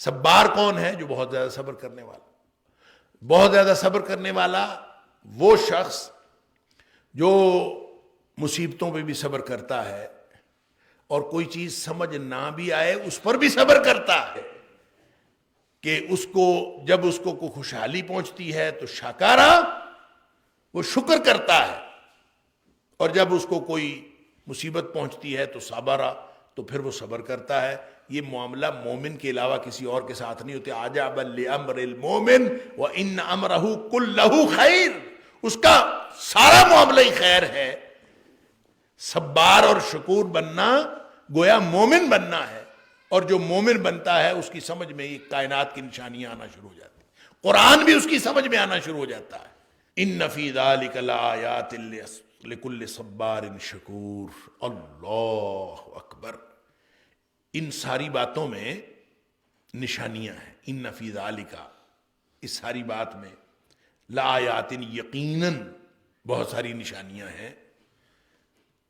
صبار کون ہے؟ جو بہت زیادہ صبر کرنے والا. بہت زیادہ صبر کرنے والا وہ شخص جو مصیبتوں پہ بھی صبر کرتا ہے اور کوئی چیز سمجھ نہ بھی آئے اس پر بھی صبر کرتا ہے کہ جب اس کو کوئی خوشحالی پہنچتی ہے تو شاکارا، وہ شکر کرتا ہے، اور جب اس کو کوئی مصیبت پہنچتی ہے تو صابرا، تو پھر وہ صبر کرتا ہے. یہ معاملہ مومن کے علاوہ کسی اور کے ساتھ نہیں ہوتے. عجبا لامر المومن وان امرہ کلہ خیر، اس کا سارا معاملہ ہی خیر ہے. صبار اور شکور بننا گویا مومن بننا ہے، اور جو مومن بنتا ہے اس کی سمجھ میں یہ کائنات کی نشانیاں آنا شروع ہو جاتی ہیں. قرآن بھی اس کی سمجھ میں آنا شروع ہو جاتا ہے. ان فی ذلک لآیات لکل صبار شکور. اللہ اکبر. ان ساری باتوں میں نشانیاں ہیں. ان فی ذلک، اس ساری بات میں، لآیات، یقیناً بہت ساری نشانیاں ہیں.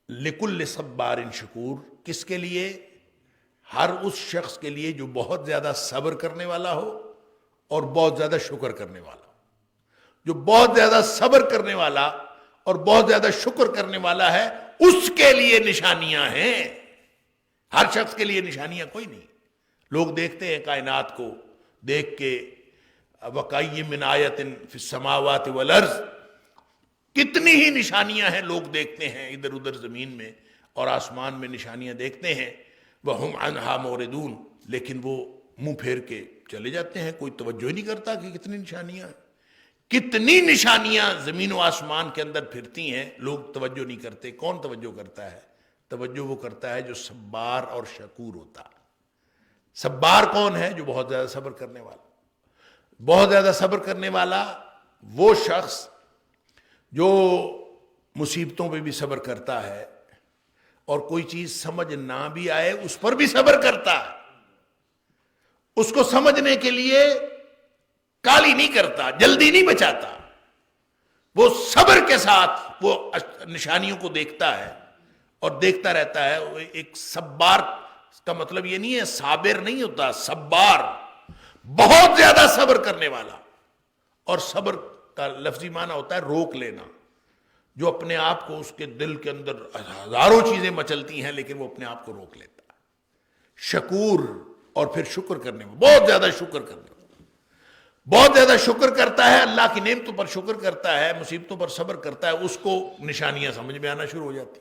لکل صبار شکور، کس کے لیے؟ ہر اس شخص کے لیے جو بہت زیادہ صبر کرنے والا ہو اور بہت زیادہ شکر کرنے والا ہو. جو بہت زیادہ صبر کرنے والا اور بہت زیادہ شکر کرنے والا ہے، اس کے لیے نشانیاں ہیں. ہر شخص کے لیے نشانیاں کوئی نہیں. لوگ دیکھتے ہیں کائنات کو، دیکھ کے وَقَيِّ مِنْ آیَةٍ فِي السَّمَاوَاتِ وَالْأَرْضِ، کتنی ہی نشانیاں ہیں لوگ دیکھتے ہیں ادھر ادھر زمین میں اور آسمان میں نشانیاں دیکھتے ہیں. وَهُمْ عَنْهَا مُعْرِضُونَ، لیکن وہ منہ پھیر کے چلے جاتے ہیں. کوئی توجہ ہی نہیں کرتا کہ کتنی نشانیاں ہیں. کتنی نشانیاں زمین و آسمان کے اندر پھرتی ہیں، لوگ توجہ نہیں کرتے. کون توجہ کرتا ہے؟ توجہ وہ کرتا ہے جو صبار اور شکور ہوتا ہے. صبار کون ہے؟ جو بہت زیادہ صبر کرنے والا. بہت زیادہ صبر کرنے والا وہ شخص جو مصیبتوں پہ بھی صبر کرتا ہے اور کوئی چیز سمجھ نہ بھی آئے اس پر بھی صبر کرتا ہے. اس کو سمجھنے کے لیے کالی نہیں کرتا، جلدی نہیں بچاتا. وہ صبر کے ساتھ وہ نشانیوں کو دیکھتا ہے اور دیکھتا رہتا ہے. ایک صبار کا مطلب یہ نہیں ہے صابر نہیں ہوتا، صبار بہت زیادہ صبر کرنے والا. اور صبر کا لفظی معنی ہوتا ہے روک لینا. جو اپنے آپ کو، اس کے دل کے اندر ہزاروں چیزیں مچلتی ہیں لیکن وہ اپنے آپ کو روک لیتا ہے. شکور، اور پھر شکر کرنے میں بہت زیادہ شکر کرنے میں بہت زیادہ شکر کرتا ہے. اللہ کی نعمتوں پر شکر کرتا ہے، مصیبتوں پر صبر کرتا ہے. اس کو نشانیاں سمجھ میں آنا شروع ہو جاتی.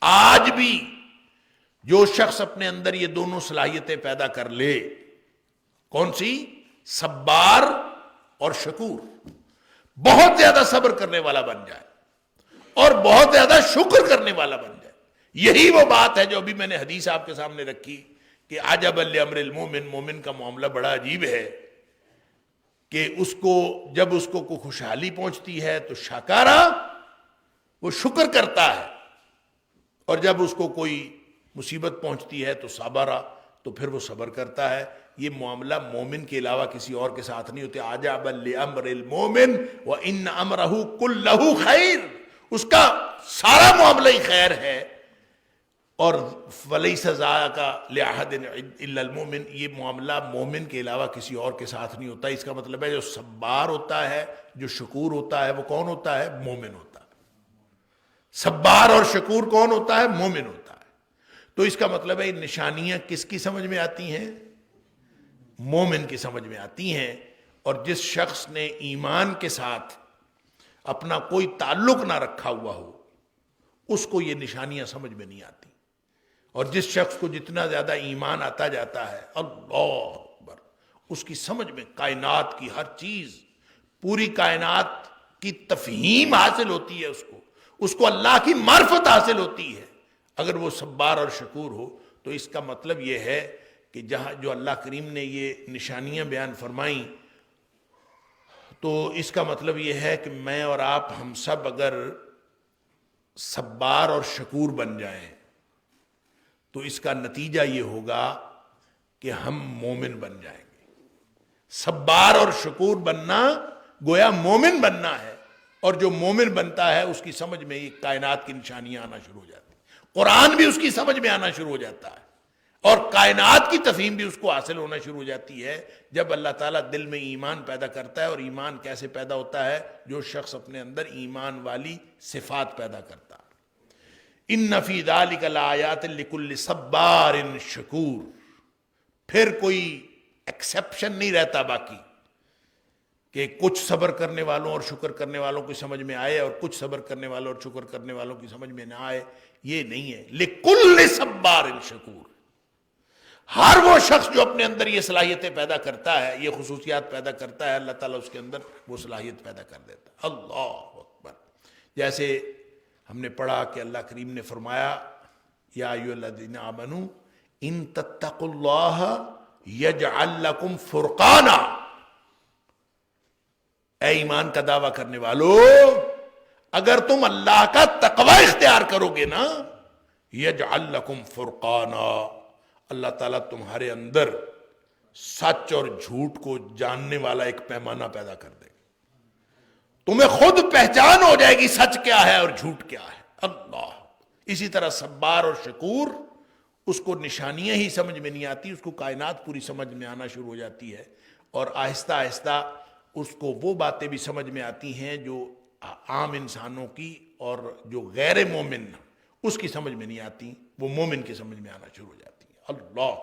آج بھی جو شخص اپنے اندر یہ دونوں صلاحیتیں پیدا کر لے، کون سی؟ صبار اور شکور، بہت زیادہ صبر کرنے والا بن جائے اور بہت زیادہ شکر کرنے والا بن جائے. یہی وہ بات ہے جو ابھی میں نے حدیث آپ کے سامنے رکھی کہ عجبا لامر المومن، مومن کا معاملہ بڑا عجیب ہے کہ جب اس کو کوئی خوشحالی پہنچتی ہے تو شاکارا، وہ شکر کرتا ہے، اور جب اس کو کوئی مصیبت پہنچتی ہے تو صابرا، تو پھر وہ صبر کرتا ہے. یہ معاملہ مومن کے علاوہ کسی اور کے ساتھ نہیں ہوتے. عجبا لامر المومن وان امرہ کلہ خیر، اس کا سارا معاملہ ہی خیر ہے. اور ولیس ذاک لاحد الا المؤمن، یہ معاملہ مومن کے علاوہ کسی اور کے ساتھ نہیں ہوتا. اس کا مطلب ہے جو صبار ہوتا ہے، جو شکور ہوتا ہے، وہ کون ہوتا ہے؟ مومن ہوتا ہے. صبار اور شکور کون ہوتا ہے؟ مومن ہوتا ہے. تو اس کا مطلب ہے نشانیاں کس کی سمجھ میں آتی ہیں؟ مومن کی سمجھ میں آتی ہیں. اور جس شخص نے ایمان کے ساتھ اپنا کوئی تعلق نہ رکھا ہوا ہو، اس کو یہ نشانیاں سمجھ میں نہیں آتی. اور جس شخص کو جتنا زیادہ ایمان آتا جاتا ہے، اللہ اکبر، اس کی سمجھ میں کائنات کی ہر چیز، پوری کائنات کی تفہیم حاصل ہوتی ہے. اس کو اللہ کی معرفت حاصل ہوتی ہے. اگر وہ صبار اور شکور ہو تو اس کا مطلب یہ ہے کہ جو اللہ کریم نے یہ نشانیاں بیان فرمائیں، تو اس کا مطلب یہ ہے کہ میں اور آپ، ہم سب اگر صبار اور شکور بن جائیں تو اس کا نتیجہ یہ ہوگا کہ ہم مومن بن جائیں گے. صبار اور شکور بننا گویا مومن بننا ہے. اور جو مومن بنتا ہے اس کی سمجھ میں یہ کائنات کی نشانیاں آنا شروع ہو جاتی ہیں. قرآن بھی اس کی سمجھ میں آنا شروع ہو جاتا ہے. اور کائنات کی تفہیم بھی اس کو حاصل ہونا شروع ہو جاتی ہے جب اللہ تعالیٰ دل میں ایمان پیدا کرتا ہے. اور ایمان کیسے پیدا ہوتا ہے؟ جو شخص اپنے اندر ایمان والی صفات پیدا کرتا. ان فی ذلک لآیات لکل صبار شکور. پھر کوئی ایکسیپشن نہیں رہتا باقی کہ کچھ صبر کرنے والوں اور شکر کرنے والوں کی سمجھ میں آئے اور کچھ صبر کرنے والوں اور شکر کرنے والوں کی سمجھ میں نہ آئے. یہ نہیں ہے. لکل صبار شکور. ہر وہ شخص جو اپنے اندر یہ صلاحیتیں پیدا کرتا ہے، یہ خصوصیات پیدا کرتا ہے، اللہ تعالیٰ اس کے اندر وہ صلاحیت پیدا کر دیتا ہے. اللہ اکبر. جیسے ہم نے پڑھا کہ اللہ کریم نے فرمایا یا ایھا الذین آمنوا ان تتقوا اللہ یجعل لکم فرقانا. اے ایمان کا دعویٰ کرنے والو، اگر تم اللہ کا تقوی اختیار کرو گے نا، یجعل لکم فرقانا، اللہ تعالیٰ تمہارے اندر سچ اور جھوٹ کو جاننے والا ایک پیمانہ پیدا کر دے. تمہیں خود پہچان ہو جائے گی سچ کیا ہے اور جھوٹ کیا ہے. اللہ. اسی طرح صبار اور شکور، اس کو نشانیاں ہی سمجھ میں نہیں آتی، اس کو کائنات پوری سمجھ میں آنا شروع ہو جاتی ہے، اور آہستہ آہستہ اس کو وہ باتیں بھی سمجھ میں آتی ہیں جو عام انسانوں کی اور جو غیر مومن اس کی سمجھ میں نہیں آتی، وہ مومن کی سمجھ میں آنا شروع ہو جاتی ہیں. اللہ.